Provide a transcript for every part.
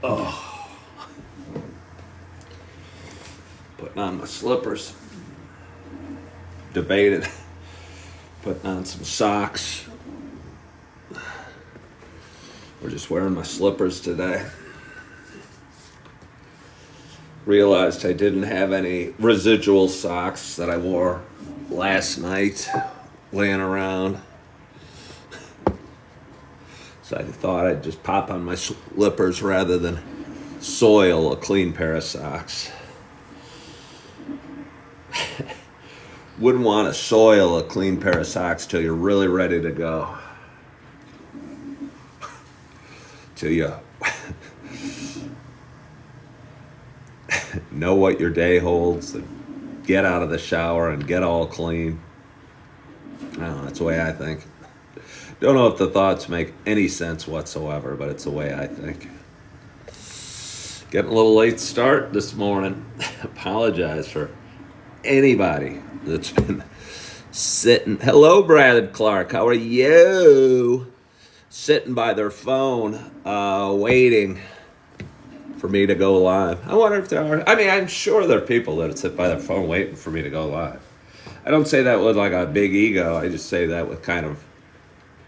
Oh, putting on my slippers. Debated putting on some socks or just wearing my slippers today. Realized I didn't have any residual socks that I wore last night laying around. So I thought I'd just pop on my slippers rather than soil a clean pair of socks. Wouldn't want to soil a clean pair of socks till you're really ready to go. Till you know what your day holds, and get out of the shower and get all clean. I don't know, that's the way I think. Don't know if the thoughts make any sense whatsoever, but it's the way I think. Getting a little late start this morning. Apologize for anybody that's been sitting. Hello, Brad Clark. How are you? Sitting by their phone, waiting for me to go live. I wonder if there are. I mean, I'm sure there are people that sit by their phone waiting for me to go live. I don't say that with like a big ego. I just say that with kind of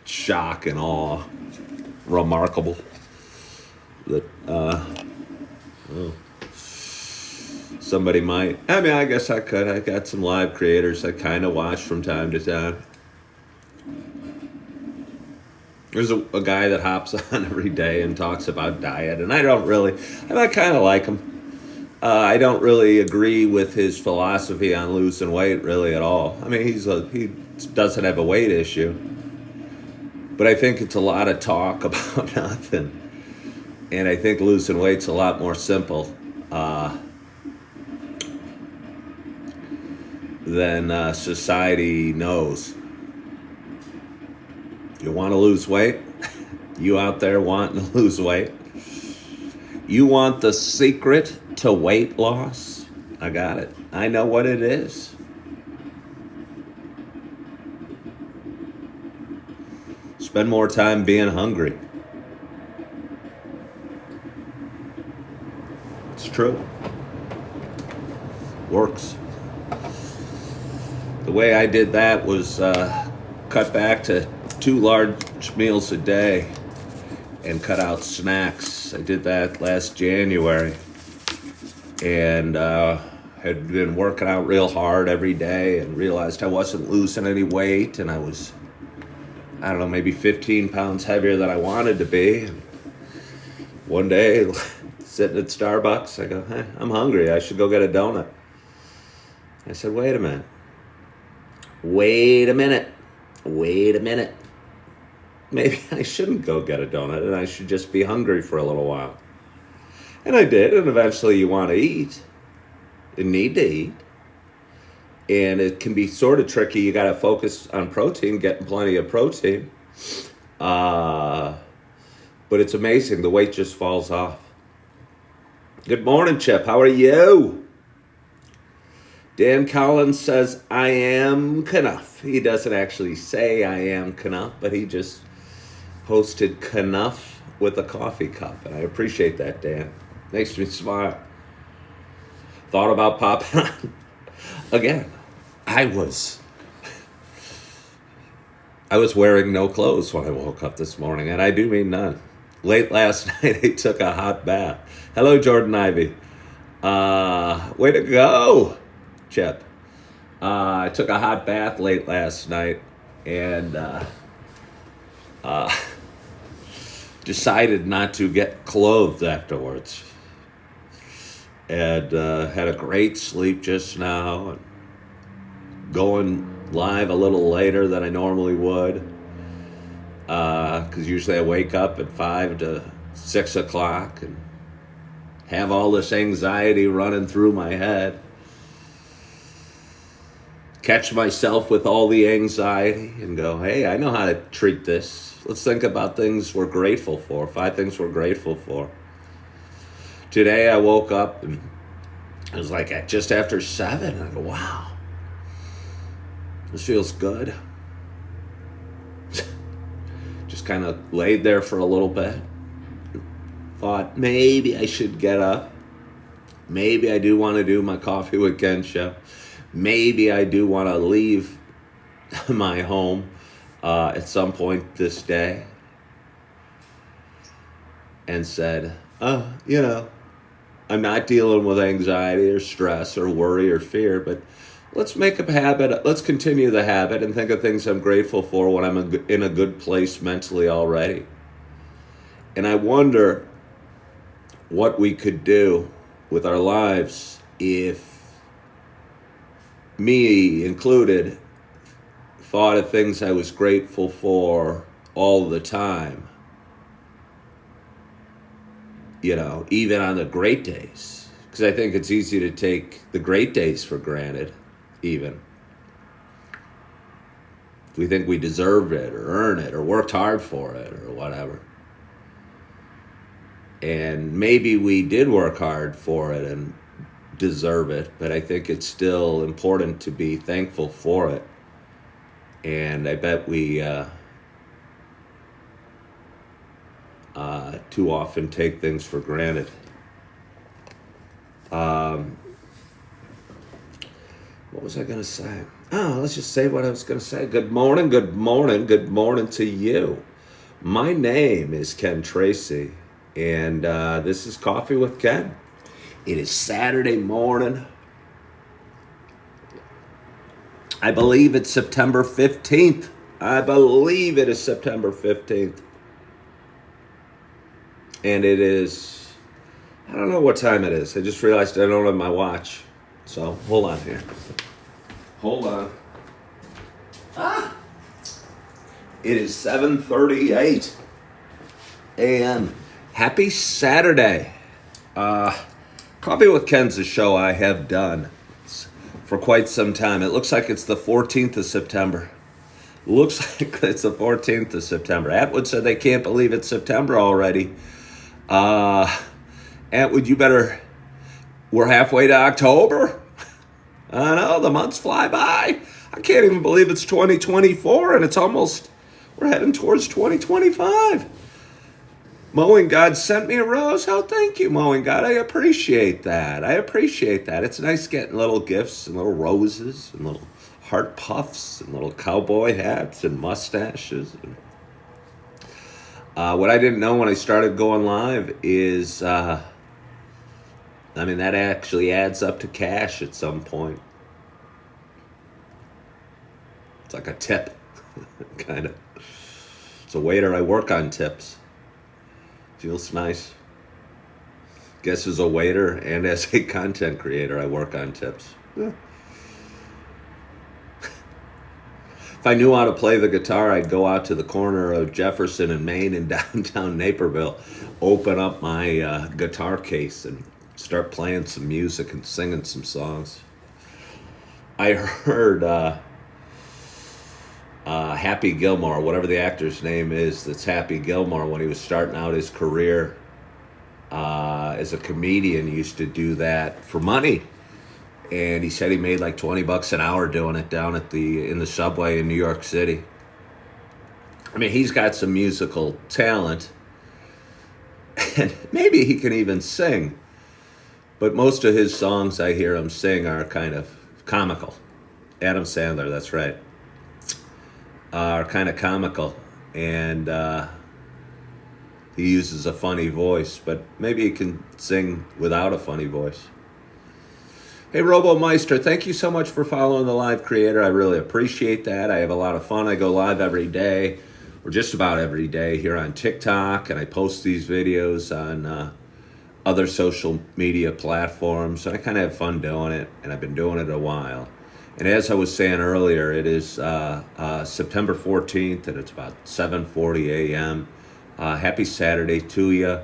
shock and awe. Remarkable that somebody might. I mean, I guess I could. I got some live creators I kind of watch from time to time. There's a guy that hops on every day and talks about diet, and I kind of like him. I don't really agree with his philosophy on losing weight really at all. I mean, he doesn't have a weight issue, but I think it's a lot of talk about nothing. And I think losing weight's a lot more simple than society knows. You want to lose weight? You out there wanting to lose weight? You want the secret to weight loss? I got it. I know what it is. Spend more time being hungry. It's true. Works. The way I did that was cut back to 2 large meals a day and cut out snacks. I did that last January and had been working out real hard every day and realized I wasn't losing any weight, and I was, I don't know, maybe 15 pounds heavier than I wanted to be. And one day, sitting at Starbucks, I go, hey, I'm hungry. I should go get a donut. I said, wait a minute. Maybe I shouldn't go get a donut, and I should just be hungry for a little while. And I did, and eventually you want to eat. You need to eat. And it can be sort of tricky. You got to focus on protein, getting plenty of protein. But it's amazing. The weight just falls off. Good morning, Chip. How are you? Dan Collins says, I am Knuff. He doesn't actually say I am Knuff, but he just posted Knuff with a coffee cup. And I appreciate that, Dan. Makes me smile. Thought about popping on. Again, I was wearing no clothes when I woke up this morning, and I do mean none. Late last night, I took a hot bath. Hello, Jordan Ivy. Way to go, Chip. I took a hot bath late last night and decided not to get clothed afterwards. And had a great sleep just now. And going live a little later than I normally would. Because usually I wake up at 5 to 6 o'clock and have all this anxiety running through my head. Catch myself with all the anxiety and go, hey, I know how to treat this. Let's think about things we're grateful for. 5 things we're grateful for. Today I woke up and it was like at just after 7. And I go, wow, this feels good. Just kind of laid there for a little bit. thought maybe I should get up. Maybe I do want to do my Coffee with Ken show. Maybe I do want to leave my home at some point this day. And said, I'm not dealing with anxiety or stress or worry or fear, but let's make a habit. Let's continue the habit and think of things I'm grateful for when I'm in a good place mentally already. And I wonder what we could do with our lives if, me included, thought of things I was grateful for all the time. Even on the great days. Because I think it's easy to take the great days for granted, even. If we think we deserve it or earn it or worked hard for it or whatever. And maybe we did work hard for it and deserve it, but I think it's still important to be thankful for it. And I bet we too often take things for granted. What was I going to say? Let's just say what I was going to say. Good morning, good morning, good morning to you. My name is Ken Tracy, and this is Coffee with Ken. It is Saturday morning. I believe it's September 15th. I believe it is September 15th. And it is, I don't know what time it is. I just realized I don't have my watch. So, hold on here. Hold on. It is 7:38 a.m. Happy Saturday. Coffee with Ken's a show I have done for quite some time. It looks like it's the 14th of September. Looks like it's the 14th of September. Atwood said they can't believe it's September already. Atwood, we're halfway to October. I know, the months fly by. I can't even believe it's 2024 and we're heading towards 2025. Mowing God sent me a rose. Oh, thank you, Mowing God. I appreciate that. It's nice getting little gifts and little roses and little heart puffs and little cowboy hats and mustaches. What I didn't know when I started going live is, that actually adds up to cash at some point. It's like a tip, kind of. As a waiter, I work on tips. Feels nice. Guess as a waiter and as a content creator, I work on tips. Yeah. If I knew how to play the guitar, I'd go out to the corner of Jefferson and Main in downtown Naperville, open up my guitar case and start playing some music and singing some songs. I heard Happy Gilmore, whatever the actor's name is, that's Happy Gilmore, when he was starting out his career as a comedian, he used to do that for money. And he said he made like $20 an hour doing it down in the subway in New York City. He's got some musical talent. And maybe he can even sing. But most of his songs I hear him sing are kind of comical. Adam Sandler, that's right. Are kind of comical. And he uses a funny voice. But maybe he can sing without a funny voice. Hey, Robo-Meister, thank you so much for following the live creator. I really appreciate that. I have a lot of fun. I go live every day, or just about every day, here on TikTok, and I post these videos on other social media platforms. And I kind of have fun doing it, and I've been doing it a while. And as I was saying earlier, it is September 14th, and it's about 7:40 a.m. Happy Saturday to you.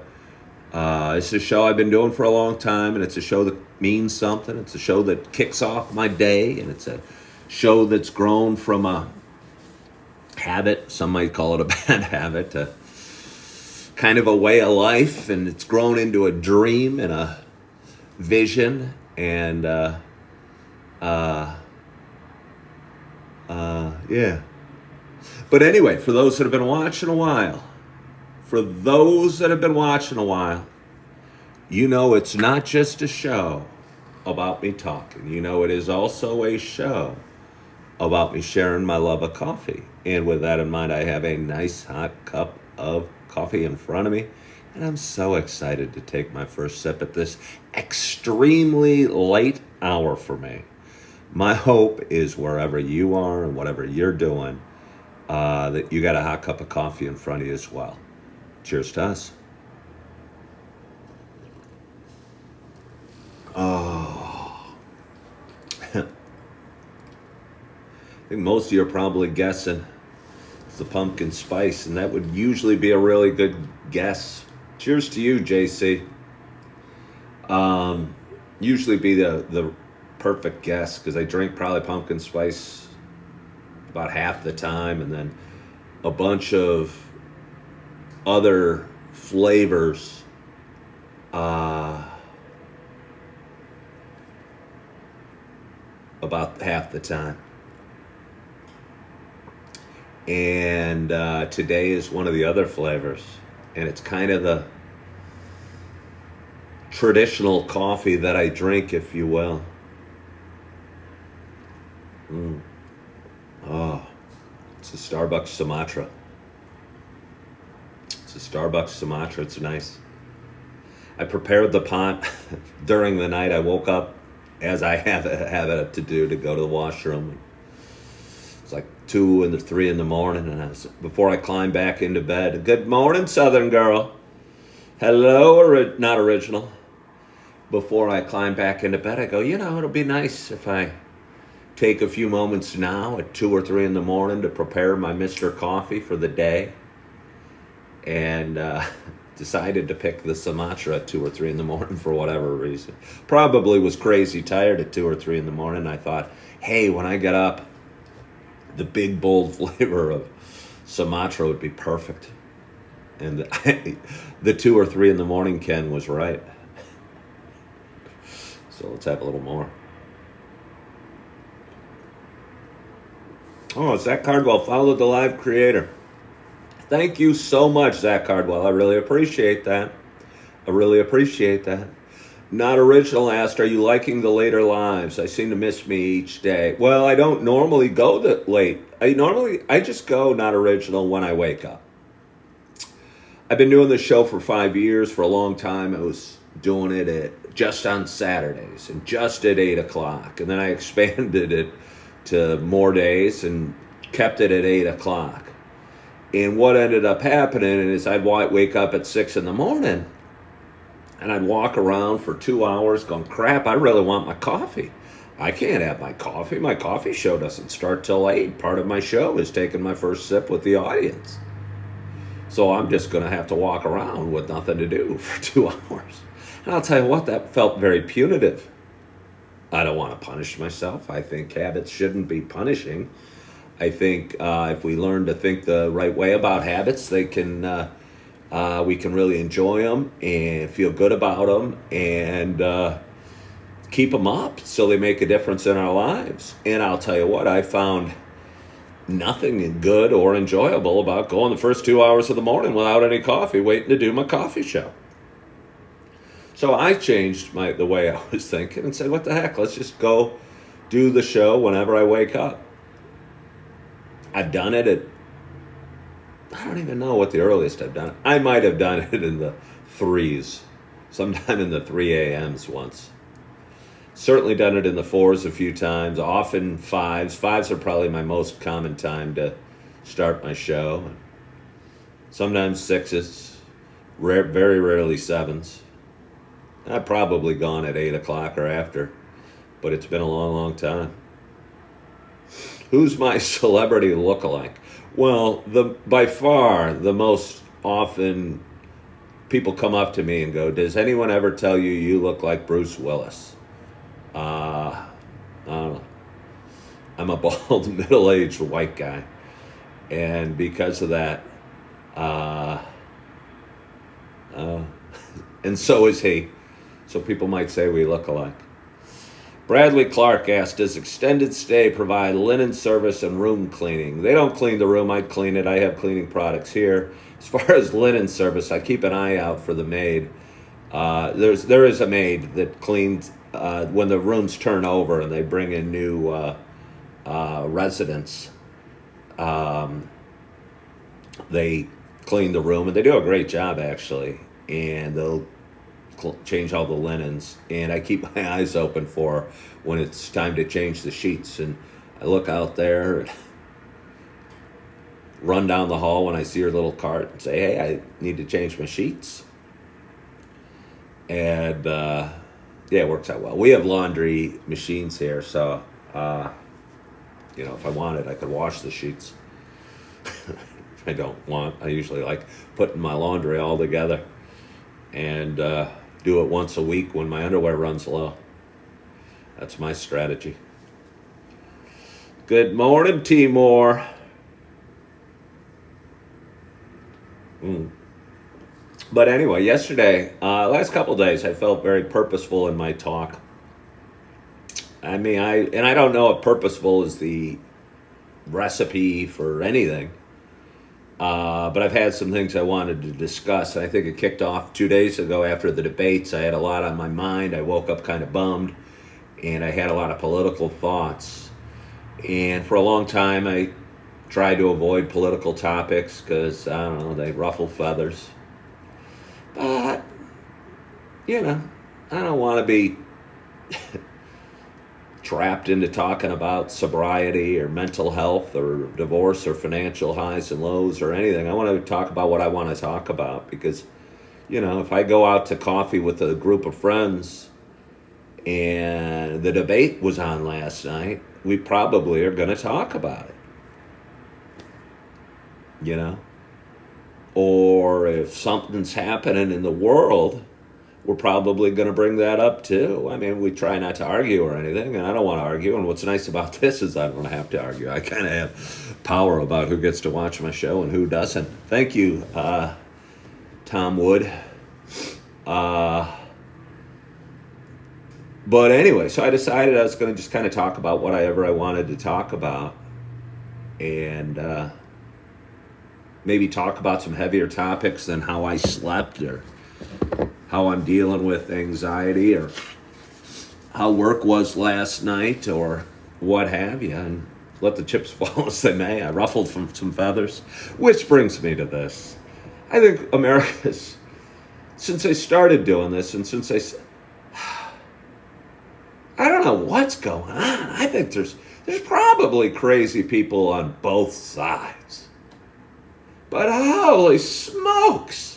It's a show I've been doing for a long time, and it's a show that means something. It's a show that kicks off my day, and it's a show that's grown from a habit, some might call it a bad habit, to kind of a way of life, and it's grown into a dream and a vision, and yeah. But anyway, for those that have been watching a while, For those that have been watching a while, you know it's not just a show about me talking. You know it is also a show about me sharing my love of coffee. And with that in mind, I have a nice hot cup of coffee in front of me. And I'm so excited to take my first sip at this extremely late hour for me. My hope is wherever you are and whatever you're doing, that you got a hot cup of coffee in front of you as well. Cheers to us. Oh. I think most of you are probably guessing it's the pumpkin spice, and that would usually be a really good guess. Cheers to you, JC. Usually be the perfect guess because I drink probably pumpkin spice about half the time, and then a bunch of other flavors. About half the time. And today is one of the other flavors. And it's kind of the traditional coffee that I drink, if you will. Oh, it's a Starbucks Sumatra. It's nice. I prepared the pot during the night. I woke up, as I have a habit to do, to go to the washroom. It's like 2 and 3 in the morning, and before I climb back into bed. Good morning, Southern girl. Hello, not original. Before I climb back into bed, I go, it'll be nice if I take a few moments now at 2 or 3 in the morning to prepare my Mr. Coffee for the day. And decided to pick the Sumatra at 2 or 3 in the morning for whatever reason. Probably was crazy tired at 2 or 3 in the morning. I thought, hey, when I get up, the big, bold flavor of Sumatra would be perfect. And the 2 or 3 in the morning Ken was right. So let's have a little more. Oh, Zach Cardwell followed the live creator. Thank you so much, Zach Cardwell. I really appreciate that. Not Original asked, are you liking the later lives? I seem to miss me each day. Well, I don't normally go that late. I just go Not Original when I wake up. I've been doing this show for 5 years. For a long time, I was doing it just on Saturdays and just at 8 o'clock. And then I expanded it to more days and kept it at 8 o'clock. And what ended up happening is I'd wake up at 6 in the morning and I'd walk around for 2 hours going, crap, I really want my coffee. I can't have my coffee. My coffee show doesn't start till 8. Part of my show is taking my first sip with the audience. So I'm just going to have to walk around with nothing to do for 2 hours. And I'll tell you what, that felt very punitive. I don't want to punish myself. I think habits shouldn't be punishing. I think if we learn to think the right way about habits, we can really enjoy them and feel good about them and keep them up so they make a difference in our lives. And I'll tell you what, I found nothing good or enjoyable about going the first 2 hours of the morning without any coffee, waiting to do my coffee show. So I changed the way I was thinking and said, what the heck, let's just go do the show whenever I wake up. I've done it I don't even know what the earliest I've done it. I might have done it in the 3s, sometime in the 3 a.m.s once. Certainly done it in the 4s a few times, often 5s. 5s are probably my most common time to start my show. Sometimes 6s, very rarely 7s. I've probably gone at 8 o'clock or after, but it's been a long time. Who's my celebrity lookalike? Well, by far the most often people come up to me and go, does anyone ever tell you you look like Bruce Willis? I don't know. I'm a bald, middle-aged white guy. And because of that, and so is he. So people might say we look alike. Bradley Clark asked, does extended stay provide linen service and room cleaning? They don't clean the room. I'd clean it. I have cleaning products here. As far as linen service, I keep an eye out for the maid. There is a maid that cleans when the rooms turn over and they bring in new residents. They clean the room, and they do a great job, actually. And they'll change all the linens, and I keep my eyes open for when it's time to change the sheets, and I look out there and run down the hall when I see her little cart and say, hey, I need to change my sheets. And yeah, it works out well. We have laundry machines here, so if I wanted, I could wash the sheets. I don't want. I usually like putting my laundry all together and do it once a week when my underwear runs low. That's my strategy. Good morning, Timor. But anyway, yesterday, last couple of days, I felt very purposeful in my talk. I mean, I don't know if purposeful is the recipe for anything. But I've had some things I wanted to discuss. I think it kicked off 2 days ago after the debates. I had a lot on my mind. I woke up kind of bummed, and I had a lot of political thoughts. And for a long time, I tried to avoid political topics because, I don't know, they ruffle feathers. But, I don't want to be trapped into talking about sobriety or mental health or divorce or financial highs and lows or anything. I want to talk about what I want to talk about because, if I go out to coffee with a group of friends and the debate was on last night, we probably are going to talk about it, Or if something's happening in the world, we're probably going to bring that up too. I mean, we try not to argue or anything, and I don't want to argue. And what's nice about this is I don't have to argue. I kind of have power about who gets to watch my show and who doesn't. Thank you, Tom Wood. But anyway, so I decided I was going to just kind of talk about whatever I wanted to talk about, and maybe talk about some heavier topics than how I slept or how I'm dealing with anxiety or how work was last night or what have you, and let the chips fall as they may. I ruffled from some feathers, which brings me to this. I think America's, since I started doing this and since I don't know what's going on. I think there's probably crazy people on both sides. But holy smokes!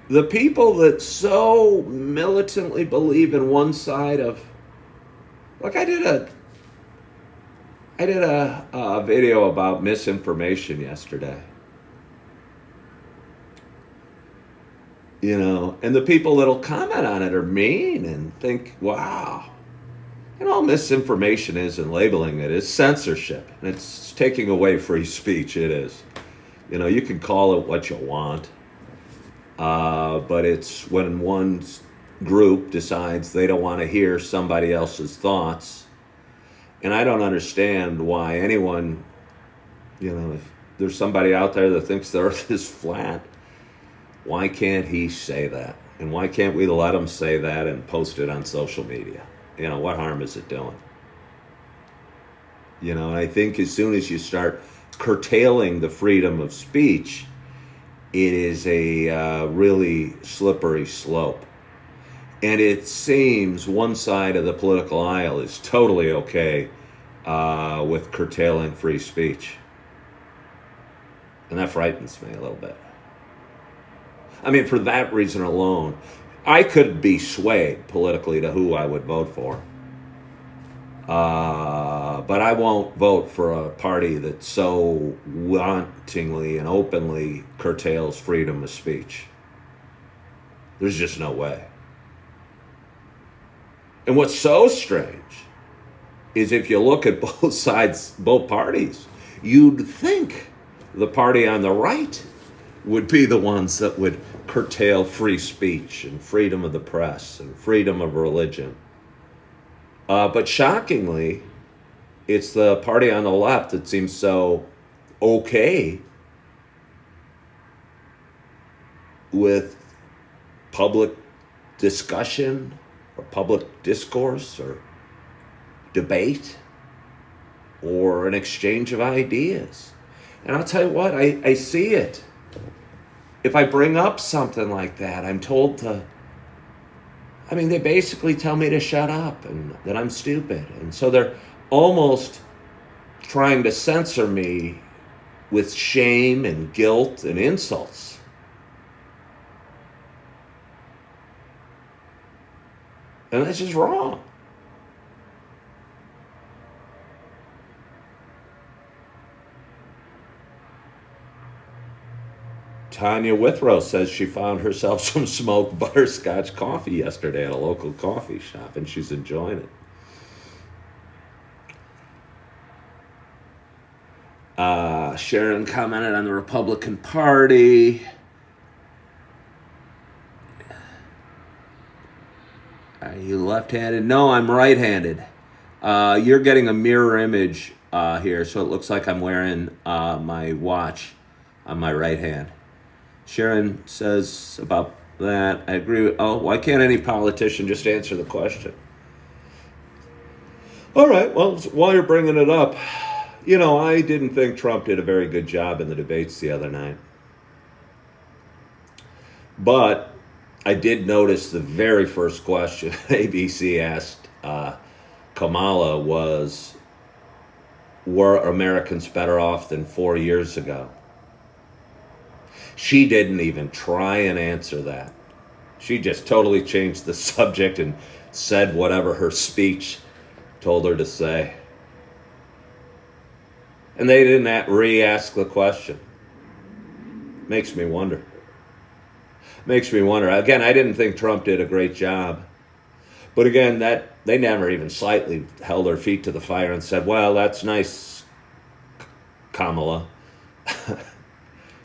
The people that so militantly believe in one side of, like I did a video about misinformation yesterday. And the people that'll comment on it are mean and think, wow. All misinformation is and labeling it is censorship. And it's taking away free speech. It is. You can call it what you want. But it's when one group decides they don't want to hear somebody else's thoughts. And I don't understand why anyone, if there's somebody out there that thinks the earth is flat, why can't he say that? And why can't we let him say that and post it on social media? What harm is it doing? And I think as soon as you start curtailing the freedom of speech, it is a really slippery slope. And it seems one side of the political aisle is totally okay with curtailing free speech. And that frightens me a little bit. I mean, for that reason alone, I could be swayed politically to who I would vote for. But I won't vote for a party that so wantingly and openly curtails freedom of speech. There's just no way. And what's so strange is if you look at both sides, both parties, you'd think the party on the right would be the ones that would curtail free speech and freedom of the press and freedom of religion. But shockingly, it's the party on the left that seems so okay with public discussion or public discourse or debate or an exchange of ideas. And I'll tell you what, I see it. If I bring up something like that, I'm told to, they basically tell me to shut up and that I'm stupid. And so they're almost trying to censor me with shame and guilt and insults. And that's just wrong. Tanya Withrow says she found herself some smoked butterscotch coffee yesterday at a local coffee shop, and she's enjoying it. Sharon commented on the Republican Party. Are you left-handed? No, I'm right-handed. You're getting a mirror image here, so it looks like I'm wearing my watch on my right hand. Sharon says about that, I agree with, why can't any politician just answer the question? All right, well, while you're bringing it up, I didn't think Trump did a very good job in the debates the other night. But I did notice the very first question ABC asked Kamala was, were Americans better off than 4 years ago? She didn't even try and answer that. She just totally changed the subject and said whatever her speech told her to say. And they didn't re-ask the question. Makes me wonder. Again, I didn't think Trump did a great job. But again, that they never even slightly held their feet to the fire and said, well, that's nice, Kamala,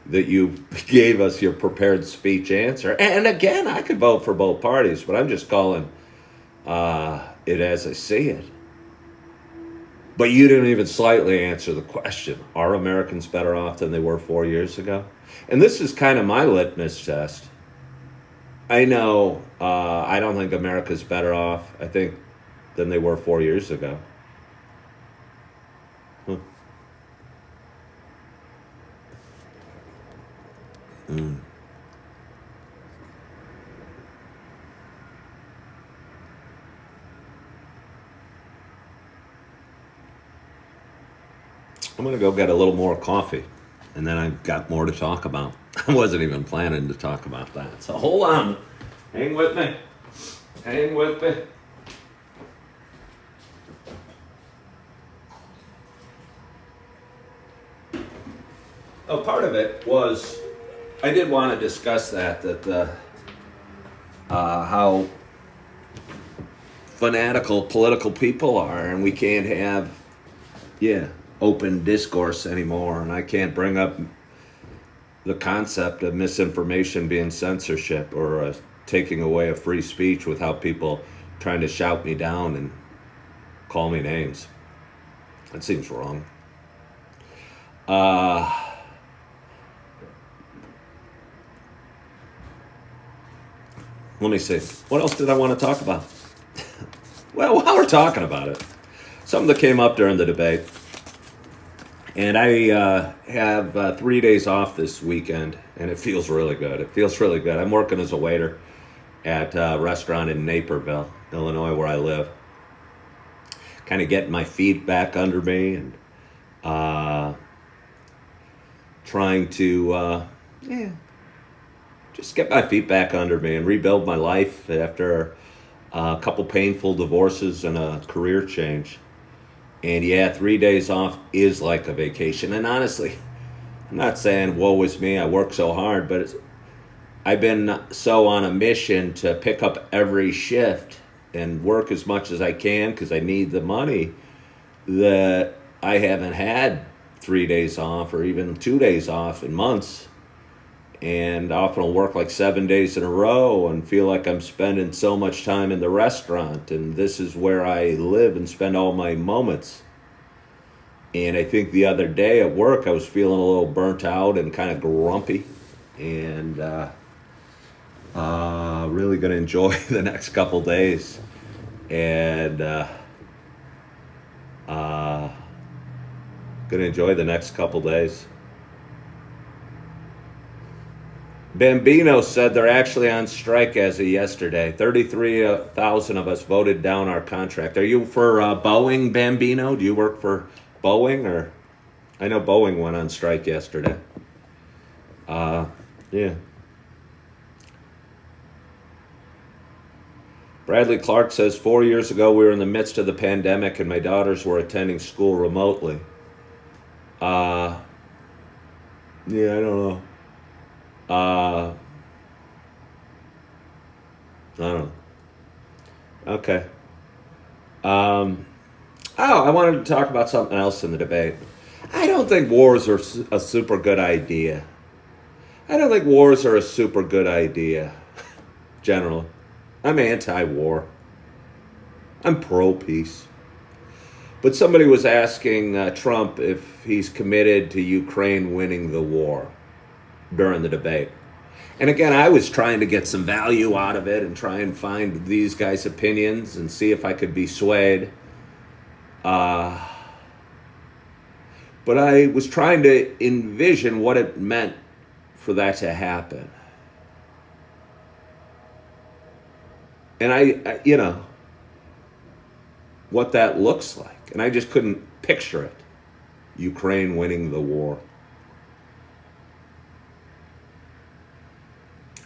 that you gave us your prepared speech answer. And again, I could vote for both parties, but I'm just calling it as I see it. But you didn't even slightly answer the question. Are Americans better off than they were 4 years ago? And this is kind of my litmus test. I know I don't think America's better off, I think, than they were 4 years ago. I'm going to go get a little more coffee, and then I've got more to talk about. I wasn't even planning to talk about that. So hold on. Hang with me. Part of it was, I did want to discuss that how fanatical political people are, and we can't have, open discourse anymore, and I can't bring up the concept of misinformation being censorship or taking away a free speech without people trying to shout me down and call me names. That seems wrong. Let me see. What else did I want to talk about? Well, while we're talking about it, something that came up during the debate. And I have 3 days off this weekend, and it feels really good. I'm working as a waiter at a restaurant in Naperville, Illinois, where I live. Kind of getting my feet back under me and trying to, just get my feet back under me and rebuild my life after a couple painful divorces and a career change. And 3 days off is like a vacation. And honestly, I'm not saying woe is me, I work so hard, but I've been so on a mission to pick up every shift and work as much as I can because I need the money, that I haven't had 3 days off or even 2 days off in months. and often will work like 7 days in a row and feel like I'm spending so much time in the restaurant, and this is where I live and spend all my moments. And I think the other day at work I was feeling a little burnt out and kind of grumpy, and really going to enjoy the next couple days, and going to enjoy the next couple days. Bambino said they're actually on strike as of yesterday. 33,000 of us voted down our contract. Are you for Boeing, Bambino? Do you work for Boeing? Or I know Boeing went on strike yesterday. Yeah. Bradley Clark says 4 years ago we were in the midst of the pandemic and my daughters were attending school remotely. Yeah, I don't know. I don't know. Okay. I wanted to talk about something else in the debate. I don't think wars are a super good idea. Generally. I'm anti-war. I'm pro-peace. But somebody was asking Trump if he's committed to Ukraine winning the war during the debate. And again, I was trying to get some value out of it and try and find these guys' opinions and see if I could be swayed. But I was trying to envision what it meant for that to happen. And I what that looks like. And I just couldn't picture it. Ukraine winning the war.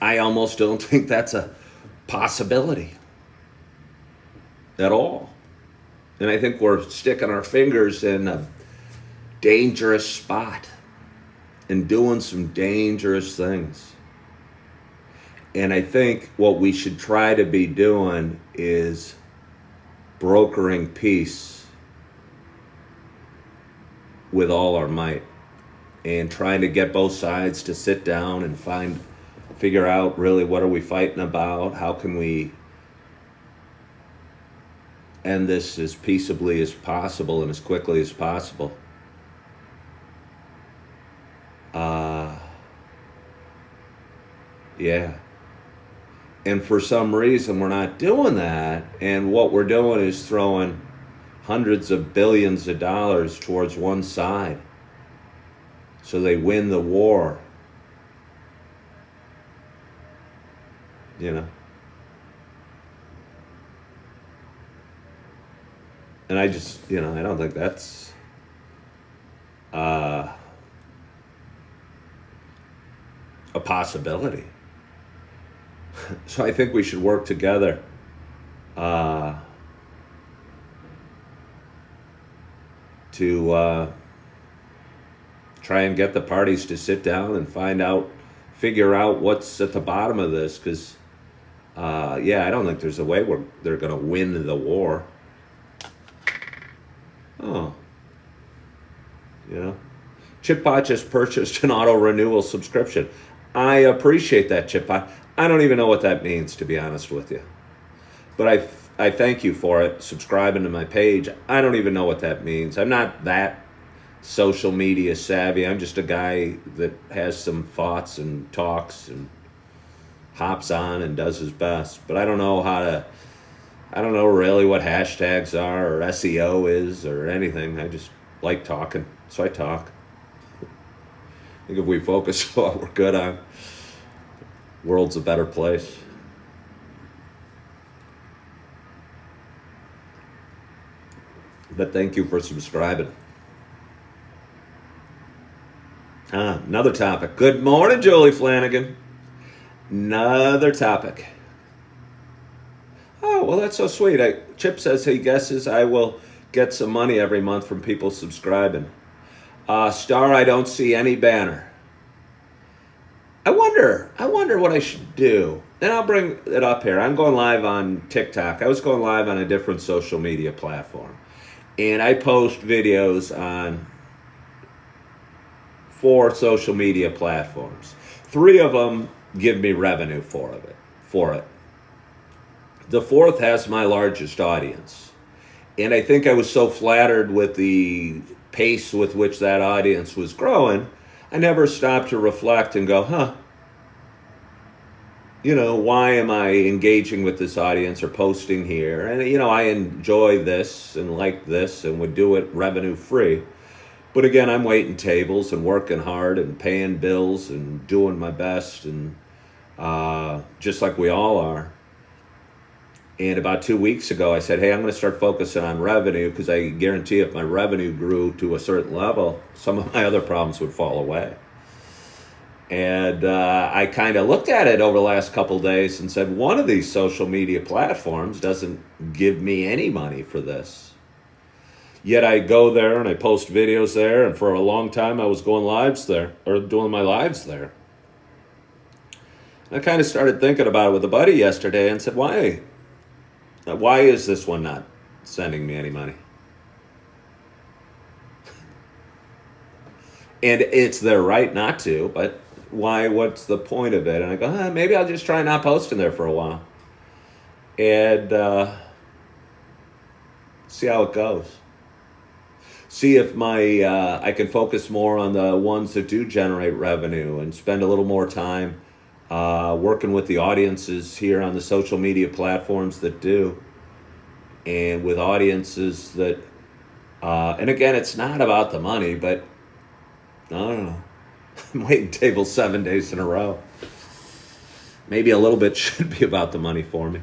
I almost don't think that's a possibility at all. And I think we're sticking our fingers in a dangerous spot and doing some dangerous things. And I think what we should try to be doing is brokering peace with all our might and trying to get both sides to sit down and figure out really what are we fighting about, how can we end this as peaceably as possible and as quickly as possible. Yeah. And for some reason we're not doing that, and what we're doing is throwing hundreds of billions of dollars towards one side so they win the war. And I just, I don't think that's a possibility. So I think we should work together to try and get the parties to sit down and figure out what's at the bottom of this, because I don't think there's a way they're going to win the war. Chipbot just purchased an auto renewal subscription. I appreciate that, Chipbot. I don't even know what that means, to be honest with you. But I thank you for it, subscribing to my page. I don't even know what that means. I'm not that social media savvy. I'm just a guy that has some thoughts and talks and hops on and does his best. But I don't know really what hashtags are or SEO is or anything. I just like talking, so I talk. I think if we focus on what we're good on, the world's a better place. But thank you for subscribing. Another topic. Good morning, Jolie Flanagan. Another topic. Oh, well, that's so sweet. Chip says he guesses I will get some money every month from people subscribing. Star, I don't see any banner. I wonder what I should do. And I'll bring it up here. I'm going live on TikTok. I was going live on a different social media platform. And I post videos on 4 social media platforms. 3 of them give me revenue for it. The 4th has my largest audience. And I think I was so flattered with the pace with which that audience was growing, I never stopped to reflect and go, why am I engaging with this audience or posting here? And, I enjoy this and like this and would do it revenue free. But again, I'm waiting tables and working hard and paying bills and doing my best, and just like we all are. And about 2 weeks ago, I said, hey, I'm going to start focusing on revenue, because I guarantee if my revenue grew to a certain level, some of my other problems would fall away. And I kind of looked at it over the last couple of days and said, one of these social media platforms doesn't give me any money for this. Yet I go there and I post videos there, and for a long time I was going lives there, or doing my lives there. And I kind of started thinking about it with a buddy yesterday and said, why is this one not sending me any money? And it's their right not to, but why? What's the point of it? And I go, maybe I'll just try not posting there for a while and see how it goes. See if I can focus more on the ones that do generate revenue and spend a little more time working with the audiences here on the social media platforms that do, and with audiences that, and again, it's not about the money, but I don't know. I'm waiting tables 7 days in a row. Maybe a little bit should be about the money for me.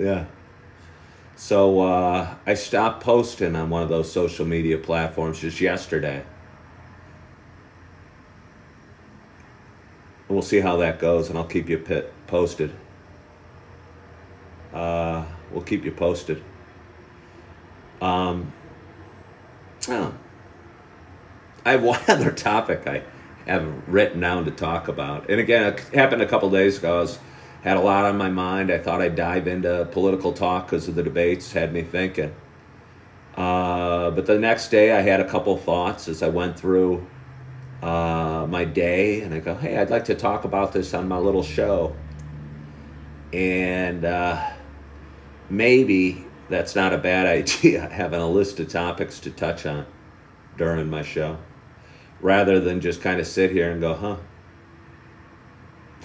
Yeah. So I stopped posting on one of those social media platforms just yesterday. And we'll see how that goes, and I'll keep you posted. We'll keep you posted. I have one other topic I have written down to talk about. And again, it happened a couple days ago. Had a lot on my mind. I thought I'd dive into political talk because of the debates, had me thinking. But the next day I had a couple thoughts as I went through my day, and I go, hey, I'd like to talk about this on my little show. And maybe that's not a bad idea, having a list of topics to touch on during my show, rather than just kind of sit here and go,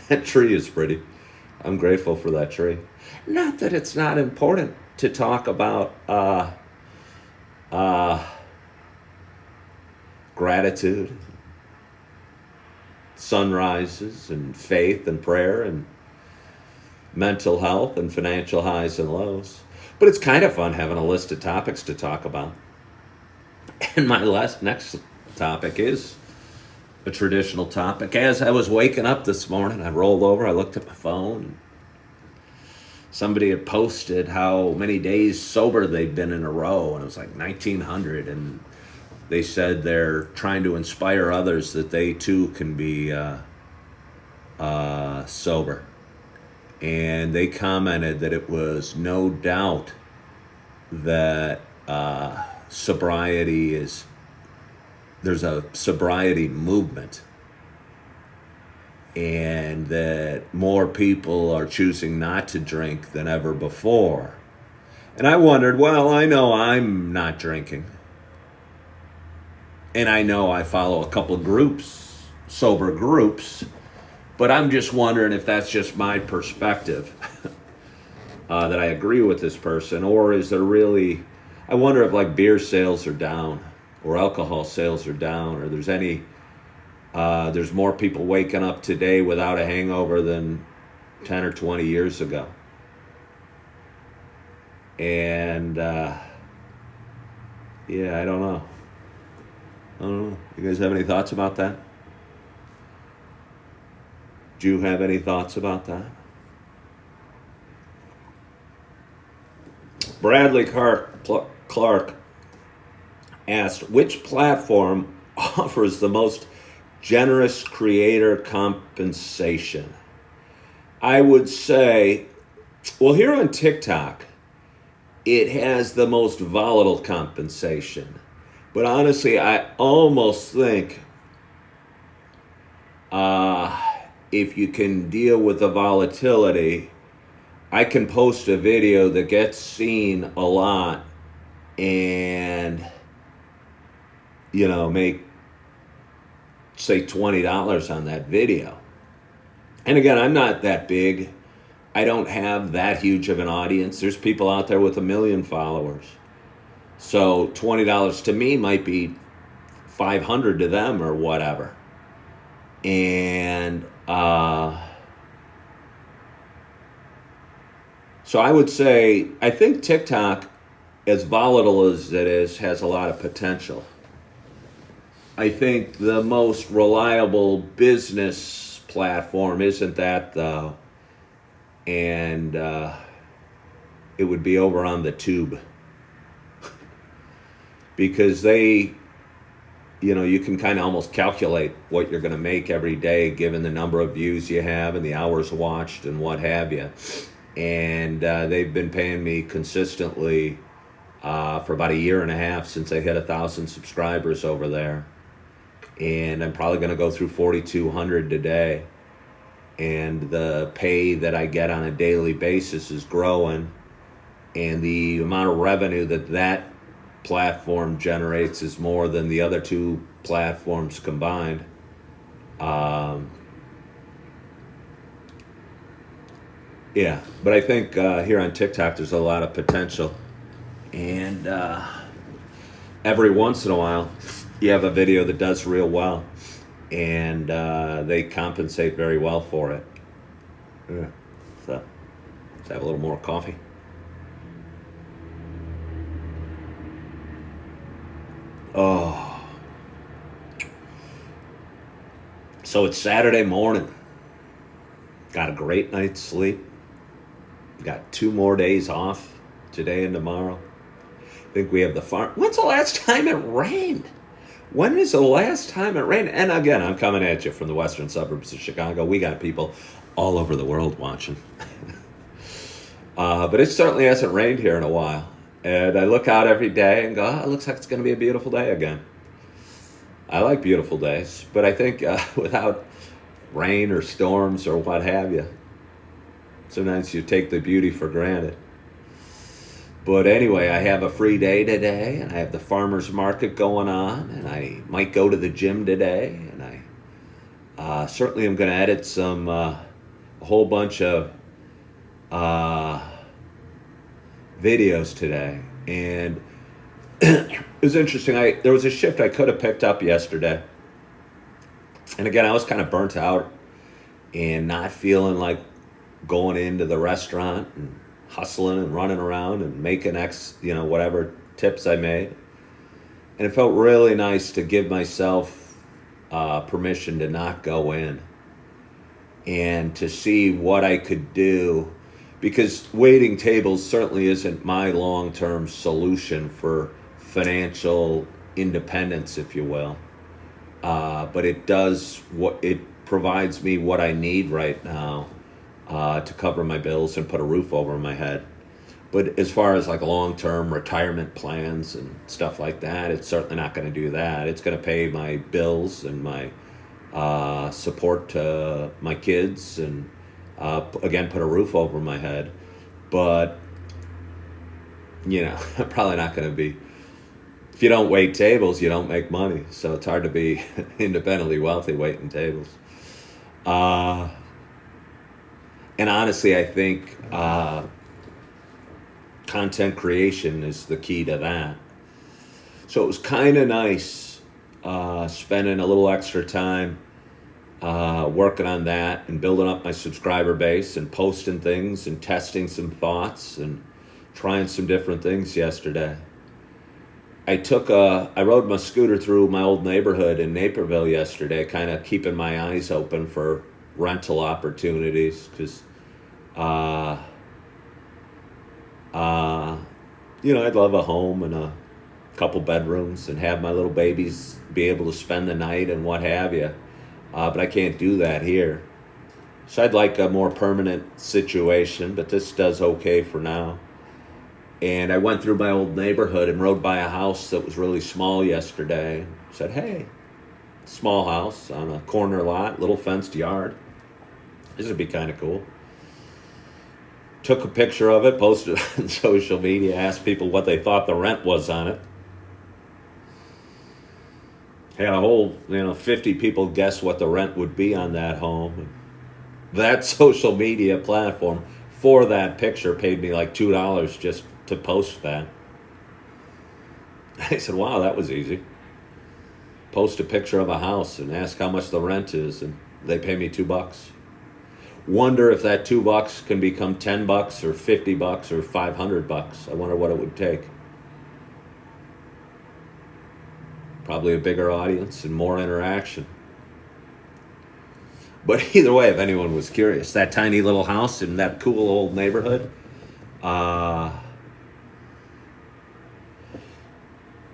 that tree is pretty. I'm grateful for that tree. Not that it's not important to talk about gratitude, sunrises, and faith and prayer, and mental health and financial highs and lows. But it's kind of fun having a list of topics to talk about. And my next topic is a traditional topic. As I was waking up this morning, I rolled over, I looked at my phone. Somebody had posted how many days sober they'd been in a row, and it was like 1,900. And they said they're trying to inspire others that they too can be sober. And they commented that it was no doubt that sobriety is, there's a sobriety movement, and that more people are choosing not to drink than ever before. And I wondered, well, I know I'm not drinking, and I know I follow a couple of groups, sober groups, but I'm just wondering if that's just my perspective, that I agree with this person, or is there really, I wonder if like beer sales are down, or alcohol sales are down, or there's more people waking up today without a hangover than 10 or 20 years ago. And I don't know. You guys have any thoughts about that? Do you have any thoughts about that? Bradley Clark asked, which platform offers the most generous creator compensation? I would say, well, here on TikTok, it has the most volatile compensation. But honestly, I almost think if you can deal with the volatility, I can post a video that gets seen a lot and, make, say, $20 on that video. And again, I'm not that big. I don't have that huge of an audience. There's people out there with 1 million followers. So $20 to me might be $500 to them or whatever. And so I would say, I think TikTok, as volatile as it is, has a lot of potential. I think the most reliable business platform isn't that, though. And it would be over on the tube. Because they, you can kind of almost calculate what you're going to make every day given the number of views you have and the hours watched and what have you. And they've been paying me consistently for about 1.5 years since I hit 1,000 subscribers over there. And I'm probably going to go through 4,200 today. And the pay that I get on a daily basis is growing. And the amount of revenue that platform generates is more than the other two platforms combined. Yeah, but I think here on TikTok there's a lot of potential. And every once in a while you have a video that does real well. And they compensate very well for it. Yeah. So, let's have a little more coffee. Oh. So it's Saturday morning. Got a great night's sleep. Got 2 more days off, today and tomorrow. I think we have the farm. When's the last time it rained? When is the last time it rained? And again, I'm coming at you from the western suburbs of Chicago. We got people all over the world watching. But it certainly hasn't rained here in a while. And I look out every day and go, it looks like it's going to be a beautiful day again. I like beautiful days, but I think without rain or storms or what have you, sometimes you take the beauty for granted. But anyway, I have a free day today, and I have the farmer's market going on, and I might go to the gym today, and I certainly am going to edit a whole bunch of videos today. And it was interesting. There was a shift I could have picked up yesterday. And again, I was kind of burnt out and not feeling like going into the restaurant and hustling and running around and making whatever tips I made. And it felt really nice to give myself permission to not go in and to see what I could do, because waiting tables certainly isn't my long-term solution for financial independence, if you will. But it provides me what I need right now to cover my bills and put a roof over my head. But as far as like long-term retirement plans and stuff like that, it's certainly not going to do that. It's going to pay my bills and my support to my kids and, again, put a roof over my head. But, I'm probably not going to be... If you don't wait tables, you don't make money. So it's hard to be independently wealthy waiting tables. And honestly, I think content creation is the key to that. So it was kind of nice spending a little extra time working on that and building up my subscriber base and posting things and testing some thoughts and trying some different things yesterday. I rode my scooter through my old neighborhood in Naperville yesterday, kind of keeping my eyes open for rental opportunities, because I'd love a home and a couple bedrooms and have my little babies be able to spend the night and what have you, but I can't do that here. So I'd like a more permanent situation, but this does okay for now. And I went through my old neighborhood and rode by a house that was really small yesterday. Said, hey, small house on a corner lot, little fenced yard. This would be kind of cool. Took a picture of it, posted it on social media, asked people what they thought the rent was on it. Had a whole, 50 people guess what the rent would be on that home. That social media platform for that picture paid me like $2 just to post that. I said, wow, that was easy. Post a picture of a house and ask how much the rent is, and they pay me $2. Wonder if that $2 can become $10 or $50 or $500. I wonder what it would take. Probably a bigger audience and more interaction. But either way, if anyone was curious, that tiny little house in that cool old neighborhood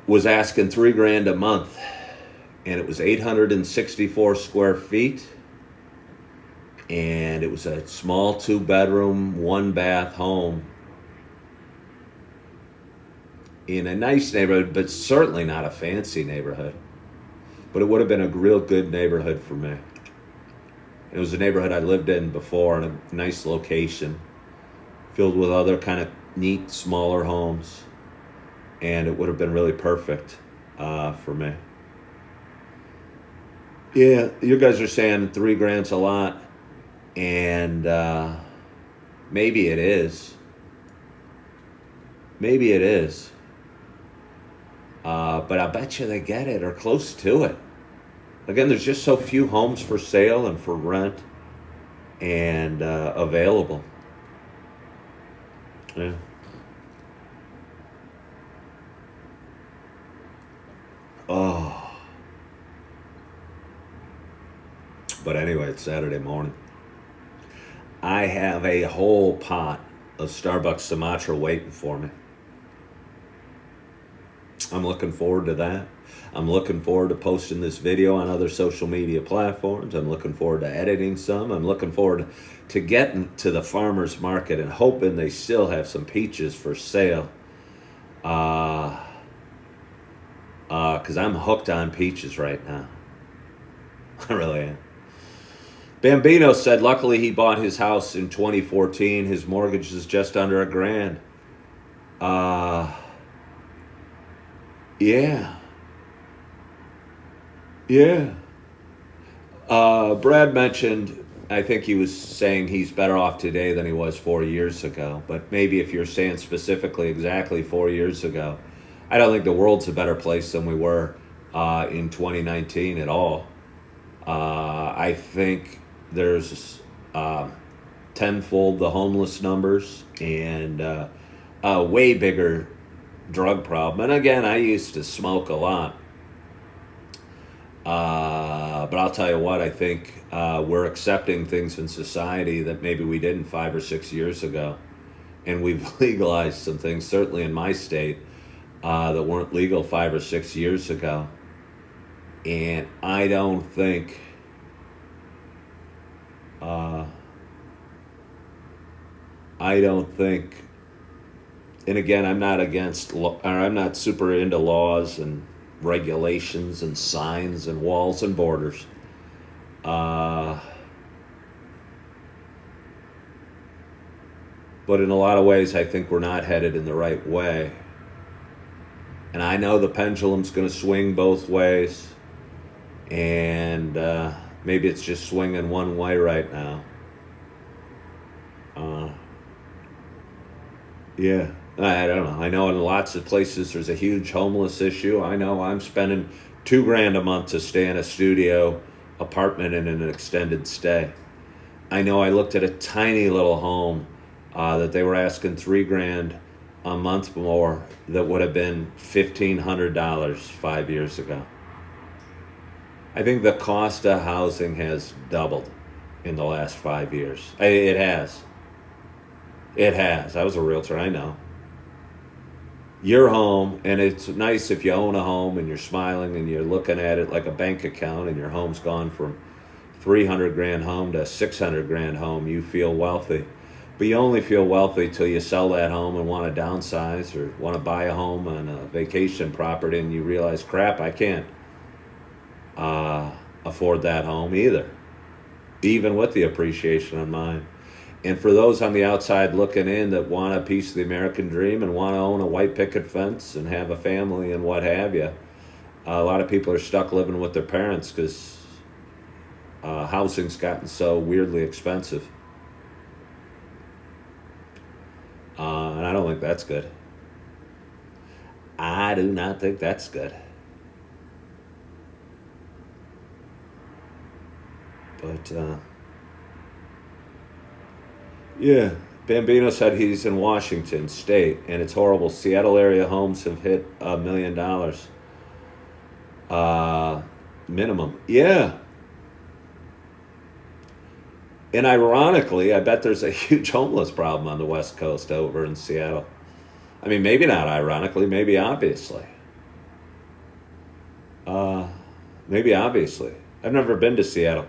was asking $3,000 a month, and it was 864 square feet, and it was a small 2-bedroom, 1-bath home in a nice neighborhood, but certainly not a fancy neighborhood. But it would have been a real good neighborhood for me. It was a neighborhood I lived in before, in a nice location, filled with other kind of neat, smaller homes. And it would have been really perfect for me. Yeah, you guys are saying $3,000's a lot. And maybe it is. Maybe it is. But I bet you they get it or close to it. Again, there's just so few homes for sale and for rent and available. Yeah. Oh. But anyway, it's Saturday morning. I have a whole pot of Starbucks Sumatra waiting for me. I'm looking forward to that. I'm looking forward to posting this video on other social media platforms. I'm looking forward to editing some. I'm looking forward to getting to the farmer's market and hoping they still have some peaches for sale. Because I'm hooked on peaches right now. I really am. Bambino said luckily he bought his house in 2014. His mortgage is just under $1,000. Yeah. Yeah. Brad mentioned, I think he was saying he's better off today than he was 4 years ago. But maybe if you're saying specifically exactly 4 years ago, I don't think the world's a better place than we were in 2019 at all. I think there's tenfold the homeless numbers and a way bigger drug problem. And again, I used to smoke a lot. But I'll tell you what, I think we're accepting things in society that maybe we didn't 5 or 6 years ago. And we've legalized some things, certainly in my state, that weren't legal 5 or 6 years ago. And I don't think and again, I'm not against, or I'm not super into laws and regulations and signs and walls and borders. But in a lot of ways, I think we're not headed in the right way. And I know the pendulum's going to swing both ways. And maybe it's just swinging one way right now. Yeah, I don't know. I know in lots of places there's a huge homeless issue. I know I'm spending $2,000 a month to stay in a studio apartment in an extended stay. I know I looked at a tiny little home that they were asking $3,000 a month more that would have been $1,500 5 years ago. I think the cost of housing has doubled in the last 5 years. It has. It has. I was a realtor, I know. Your home, and it's nice if you own a home and you're smiling and you're looking at it like a bank account and your home's gone from $300,000 home to $600,000 home. You feel wealthy. But you only feel wealthy till you sell that home and want to downsize or want to buy a home on a vacation property, and you realize, crap, I can't afford that home either, even with the appreciation on mine. And for those on the outside looking in that want a piece of the American dream and want to own a white picket fence and have a family and what have you, a lot of people are stuck living with their parents because housing's gotten so weirdly expensive. And I don't think that's good. I do not think that's good. But, yeah, Bambino said he's in Washington State, and it's horrible. Seattle area homes have hit $1 million minimum. Yeah. And ironically, I bet there's a huge homeless problem on the West Coast over in Seattle. I mean, maybe not ironically, maybe obviously. Maybe obviously. I've never been to Seattle.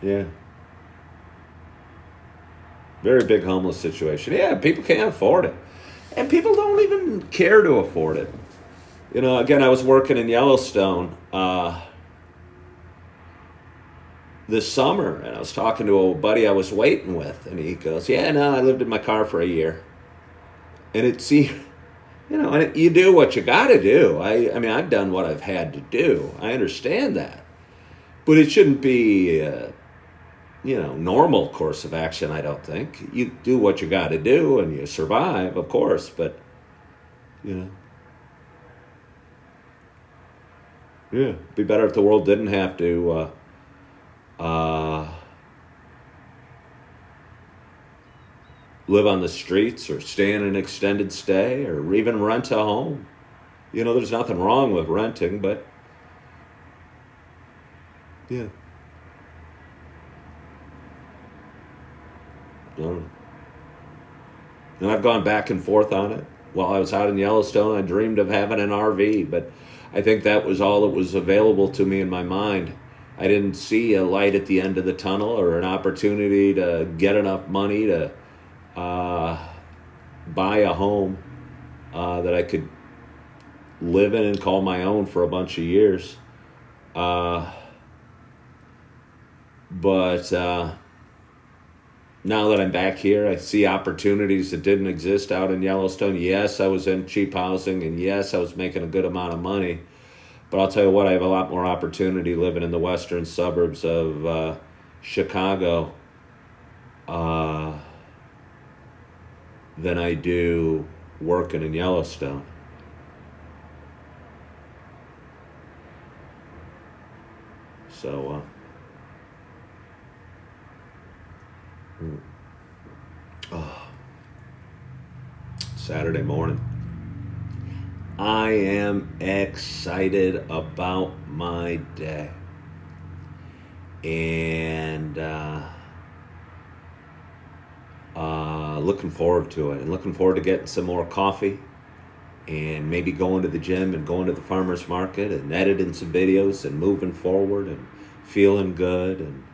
Yeah. Very big homeless situation. Yeah, people can't afford it. And people don't even care to afford it. You know, again, I was working in Yellowstone this summer, and I was talking to a buddy I was waiting with, and he goes, yeah, no, I lived in my car for a year. And it seemed, and you do what you got to do. I mean, I've done what I've had to do. I understand that. But it shouldn't be, normal course of action, I don't think. You do what you got to do, and you survive, of course, but, Yeah, it'd be better if the world didn't have to live on the streets or stay in an extended stay or even rent a home. There's nothing wrong with renting, but yeah. I don't know. And I've gone back and forth on it. While I was out in Yellowstone, I dreamed of having an RV, but I think that was all that was available to me in my mind. I didn't see a light at the end of the tunnel or an opportunity to get enough money to buy a home that I could live in and call my own for a bunch of years. But now that I'm back here, I see opportunities that didn't exist out in Yellowstone. Yes, I was in cheap housing, and yes, I was making a good amount of money. But I'll tell you what, I have a lot more opportunity living in the western suburbs of Chicago than I do working in Yellowstone. So, Saturday morning. I am excited about my day. And looking forward to it. And looking forward to getting some more coffee. And maybe going to the gym and going to the farmer's market and editing some videos and moving forward and feeling good and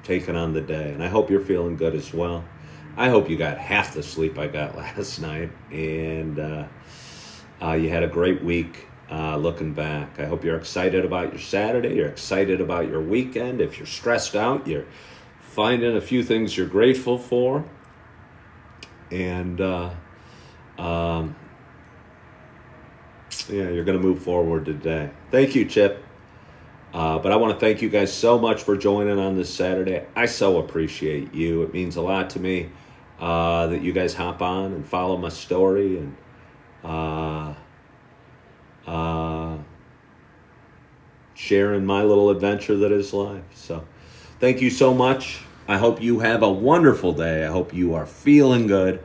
taking on the day. And I hope you're feeling good as well. I hope you got half the sleep I got last night, and you had a great week looking back. I hope you're excited about your Saturday. You're excited about your weekend. If you're stressed out, you're finding a few things you're grateful for. And, you're going to move forward today. Thank you, Chip. But I want to thank you guys so much for joining on this Saturday. I so appreciate you. It means a lot to me that you guys hop on and follow my story and sharing my little adventure that is life. So thank you so much. I hope you have a wonderful day. I hope you are feeling good.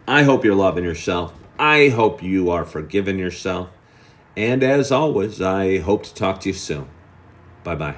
I hope you're loving yourself. I hope you are forgiving yourself. And as always, I hope to talk to you soon. Bye-bye.